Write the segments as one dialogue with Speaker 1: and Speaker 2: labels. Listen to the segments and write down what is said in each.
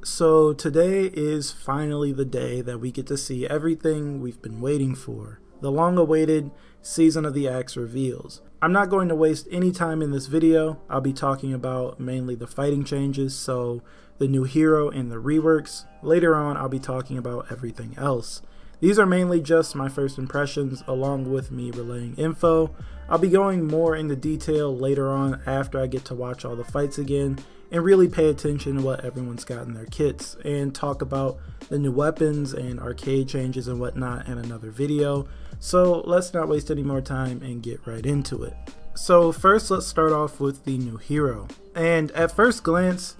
Speaker 1: So today is finally the day that we get to see everything we've been waiting for. The long-awaited Season of the Axe reveals. I'm not going to waste any time in this video. I'll be talking about mainly the fighting changes, so the new hero and the reworks. Later on, I'll be talking about everything else. These are mainly just my first impressions along with me relaying info. I'll be going more into detail later on after I get to watch all the fights again and really pay attention to what everyone's got in their kits and talk about the new weapons and arcade changes and whatnot in another video. So let's not waste any more time and get right into it. So first, let's start off with the new hero. And at first glance,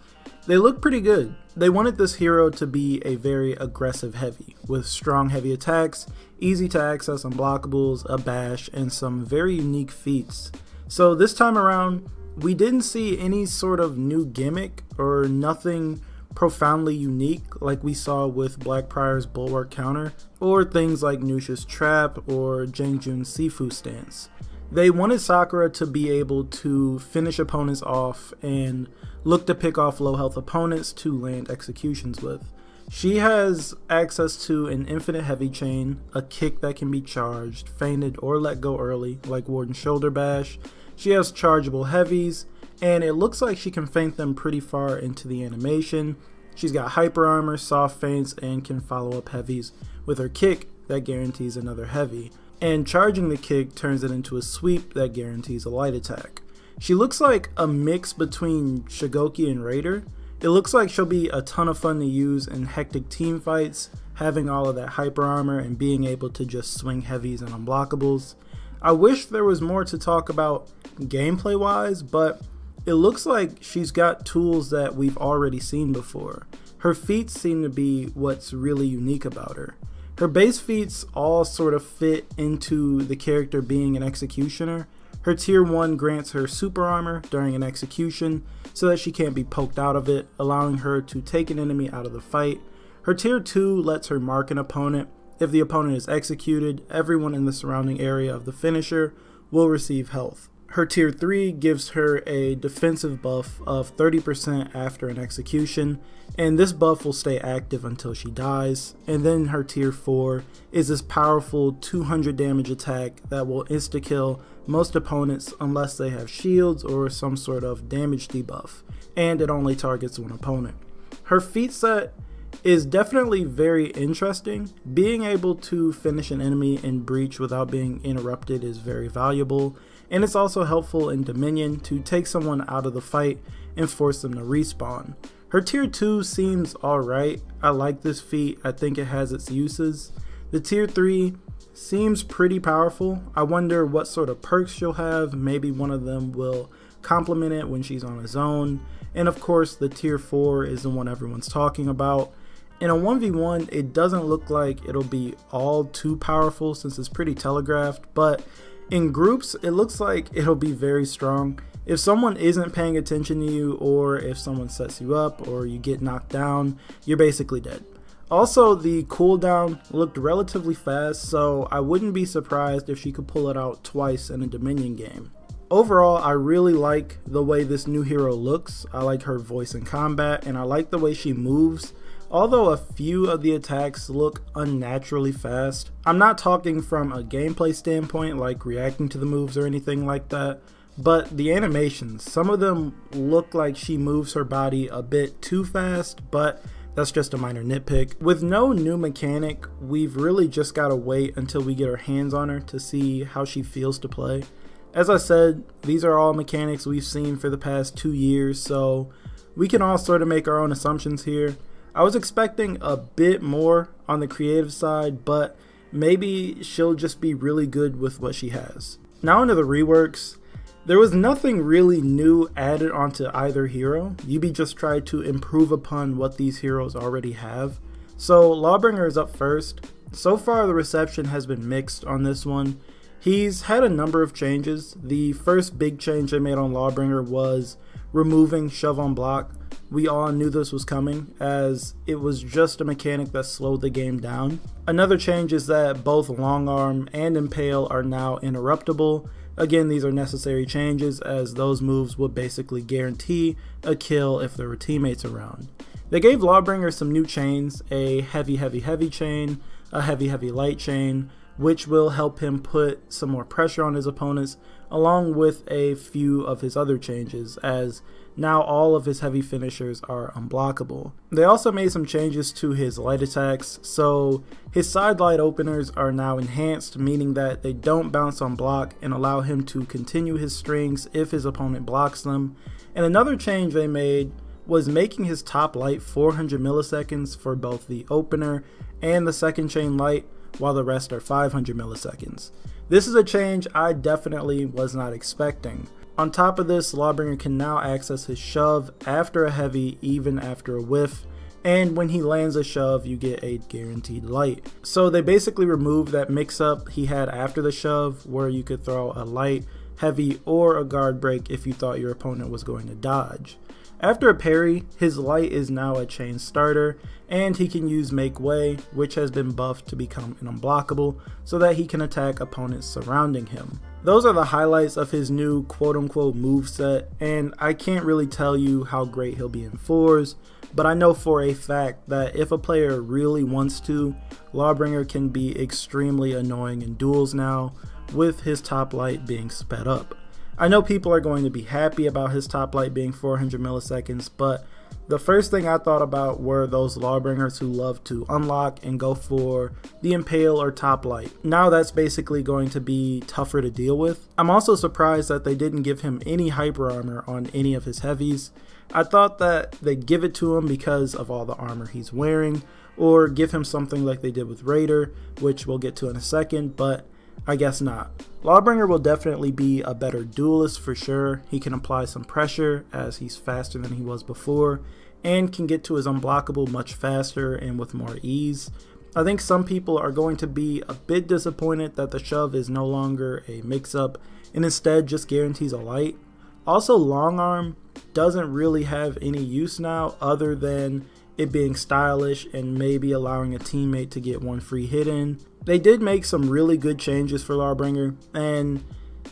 Speaker 1: they look pretty good. They wanted this hero to be a very aggressive heavy with strong heavy attacks, easy to access unblockables, a bash, and some very unique feats. So this time around, we didn't see any sort of new gimmick or nothing profoundly unique like we saw with Blackprior's Bulwark counter or things like Nusha's Trap or Jangjun's Sifu stance. They wanted Sakura to be able to finish opponents off and look to pick off low health opponents to land executions with. She has access to an infinite heavy chain, a kick that can be charged, feinted, or let go early like Warden's Shoulder Bash. She has chargeable heavies, and it looks like she can feint them pretty far into the animation. She's got hyper armor, soft feints, and can follow up heavies with her kick that guarantees another heavy. And charging the kick turns it into a sweep that guarantees a light attack. She looks like a mix between Shigoki and Raider. It looks like she'll be a ton of fun to use in hectic team fights, having all of that hyper armor and being able to just swing heavies and unblockables. I wish there was more to talk about gameplay wise, but it looks like she's got tools that we've already seen before. Her feats seem to be what's really unique about her. Her base feats all sort of fit into the character being an executioner. Her tier 1 grants her super armor during an execution so that she can't be poked out of it, allowing her to take an enemy out of the fight. Her tier 2 lets her mark an opponent. If the opponent is executed, everyone in the surrounding area of the finisher will receive health. Her tier 3 gives her a defensive buff of 30% after an execution, and this buff will stay active until she dies. And then her tier 4 is this powerful 200 damage attack that will insta-kill most opponents unless they have shields or some sort of damage debuff, and it only targets one opponent. Her feat set is definitely very interesting. Being able to finish an enemy in Breach without being interrupted is very valuable, and it's also helpful in Dominion to take someone out of the fight and force them to respawn. Her tier 2 seems alright. I like this feat. I think it has its uses. The tier 3 seems pretty powerful. I wonder what sort of perks she'll have. Maybe one of them will complement it when she's on a zone. And of course, the tier 4 is the one everyone's talking about. In a 1v1, it doesn't look like it'll be all too powerful since it's pretty telegraphed, but in groups, it looks like it'll be very strong. If someone isn't paying attention to you, or if someone sets you up, or you get knocked down, you're basically dead. Also, the cooldown looked relatively fast, so I wouldn't be surprised if she could pull it out twice in a Dominion game. Overall, I really like the way this new hero looks. I like her voice in combat, and I like the way she moves. Although a few of the attacks look unnaturally fast. I'm not talking from a gameplay standpoint like reacting to the moves or anything like that, but the animations, some of them look like she moves her body a bit too fast, but that's just a minor nitpick. With no new mechanic, we've really just gotta wait until we get our hands on her to see how she feels to play. As I said, these are all mechanics we've seen for the past 2 years, so we can all sort of make our own assumptions here. I was expecting a bit more on the creative side, but maybe she'll just be really good with what she has. Now into the reworks. There was nothing really new added onto either hero. Yubi just tried to improve upon what these heroes already have. So Lawbringer is up first. So far the reception has been mixed on this one. He's had a number of changes. The first big change they made on Lawbringer was removing shove on block. We all knew this was coming, as it was just a mechanic that slowed the game down. Another change is that both Long Arm and Impale are now interruptible. Again, these are necessary changes, as those moves would basically guarantee a kill if there were teammates around. They gave Lawbringer some new chains, a heavy chain, a heavy light chain, which will help him put some more pressure on his opponents, along with a few of his other changes, as now all of his heavy finishers are unblockable. They also made some changes to his light attacks, so his side light openers are now enhanced, meaning that they don't bounce on block and allow him to continue his strings if his opponent blocks them. And another change they made was making his top light 400 milliseconds for both the opener and the second chain light, while the rest are 500 milliseconds. This is a change I definitely was not expecting. On top of this, Lawbringer can now access his shove after a heavy, even after a whiff, and when he lands a shove, you get a guaranteed light. So they basically removed that mix-up he had after the shove, where you could throw a light, heavy, or a guard break if you thought your opponent was going to dodge. After a parry, his light is now a chain starter, and he can use Make Way, which has been buffed to become an unblockable, so that he can attack opponents surrounding him. Those are the highlights of his new quote-unquote moveset, and I can't really tell you how great he'll be in 4s, but I know for a fact that if a player really wants to, Lawbringer can be extremely annoying in duels now, with his top light being sped up. I know people are going to be happy about his top light being 400 milliseconds, but the first thing I thought about were those Lawbringers who love to unlock and go for the Impale or top light. Now that's basically going to be tougher to deal with. I'm also surprised that they didn't give him any hyper armor on any of his heavies. I thought that they'd give it to him because of all the armor he's wearing, or give him something like they did with Raider, which we'll get to in a second, but I guess not. Lawbringer will definitely be a better duelist for sure. He can apply some pressure as he's faster than he was before, and can get to his unblockable much faster and with more ease. I think some people are going to be a bit disappointed that the shove is no longer a mix-up and instead just guarantees a light. Also, long arm doesn't really have any use now other than it being stylish and maybe allowing a teammate to get one free hit in. They did make some really good changes for Lawbringer, and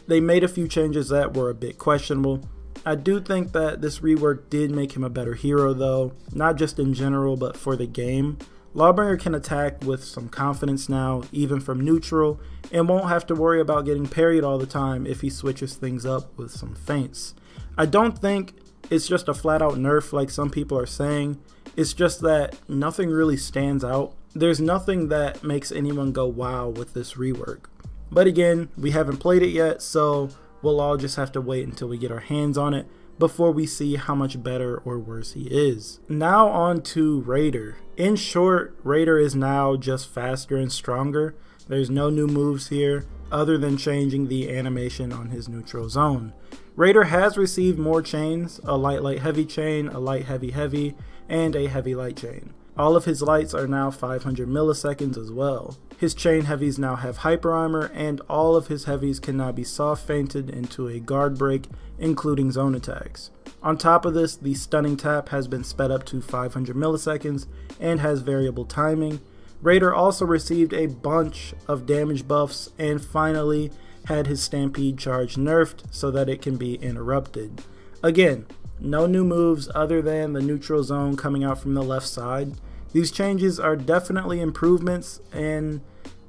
Speaker 1: they made a few changes that were a bit questionable. I do think that this rework did make him a better hero though, not just in general but for the game. Lawbringer can attack with some confidence now, even from neutral, and won't have to worry about getting parried all the time if he switches things up with some feints. I don't think it's just a flat out nerf like some people are saying. It's just that nothing really stands out. There's nothing that makes anyone go wow with this rework. But again, we haven't played it yet, so we'll all just have to wait until we get our hands on it before we see how much better or worse he is. Now on to Raider. In short, Raider is now just faster and stronger. There's no new moves here other than changing the animation on his neutral zone. Raider has received more chains, a light heavy chain, a light heavy, and a heavy light chain. All of his lights are now 500 milliseconds as well. His chain heavies now have hyper armor, and all of his heavies can now be soft feinted into a guard break, including zone attacks. On top of this, the stunning tap has been sped up to 500 milliseconds and has variable timing. Raider also received a bunch of damage buffs and finally had his stampede charge nerfed so that it can be interrupted. Again, no new moves other than the neutral zone coming out from the left side. These changes are definitely improvements, and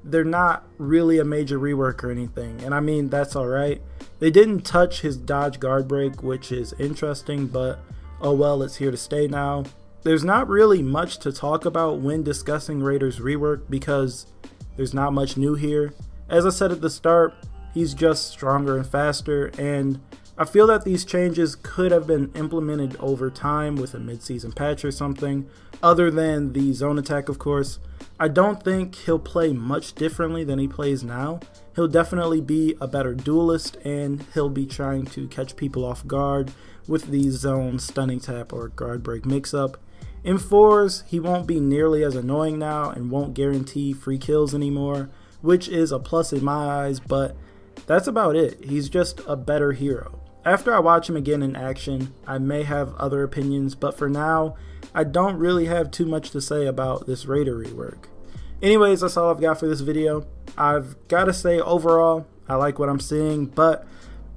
Speaker 1: they're not really a major rework or anything, and I mean that's alright. They didn't touch his dodge guard break, which is interesting, but oh well, it's here to stay now. There's not really much to talk about when discussing Raider's rework because there's not much new here. As I said at the start, he's just stronger and faster, and I feel that these changes could have been implemented over time with a mid-season patch or something, other than the zone attack of course. I don't think he'll play much differently than he plays now. He'll definitely be a better duelist, and he'll be trying to catch people off guard with the zone stunning tap or guard break mix-up. In 4s, he won't be nearly as annoying now and won't guarantee free kills anymore, which is a plus in my eyes, but that's about it. He's just a better hero. After I watch him again in action, I may have other opinions, but for now, I don't really have too much to say about this Raider rework. Anyways, that's all I've got for this video. I've got to say overall, I like what I'm seeing, but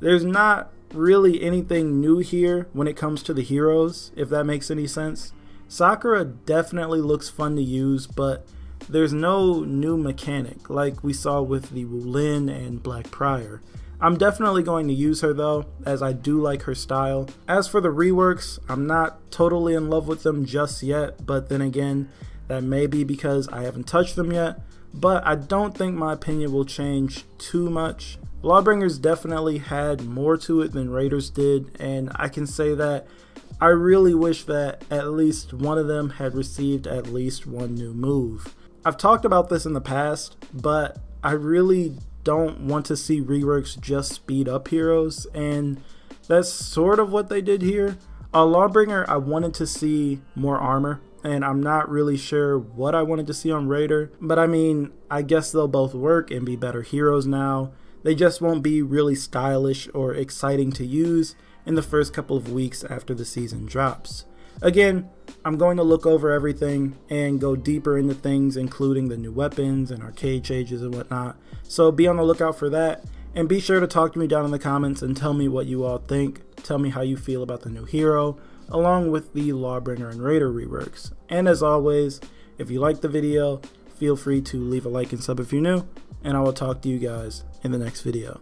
Speaker 1: there's not really anything new here when it comes to the heroes, if that makes any sense. Sakura definitely looks fun to use, but there's no new mechanic like we saw with the Wulin and Black Prior. I'm definitely going to use her though, as I do like her style. As for the reworks, I'm not totally in love with them just yet, but then again, that may be because I haven't touched them yet, but I don't think my opinion will change too much. Lawbringers definitely had more to it than Raiders did, and I can say that I really wish that at least one of them had received at least one new move. I've talked about this in the past, but I really don't want to see reworks just speed up heroes, and that's sort of what they did here. Lawbringer, I wanted to see more armor, and I'm not really sure what I wanted to see on Raider, but I mean, I guess they'll both work and be better heroes now. They just won't be really stylish or exciting to use in the first couple of weeks after the season drops. Again, I'm going to look over everything and go deeper into things, including the new weapons and arcade changes and whatnot, so be on the lookout for that, and be sure to talk to me down in the comments and tell me what you all think. Tell me how you feel about the new hero, along with the Lawbringer and Raider reworks. And as always, if you liked the video, feel free to leave a like and sub if you're new, and I will talk to you guys in the next video.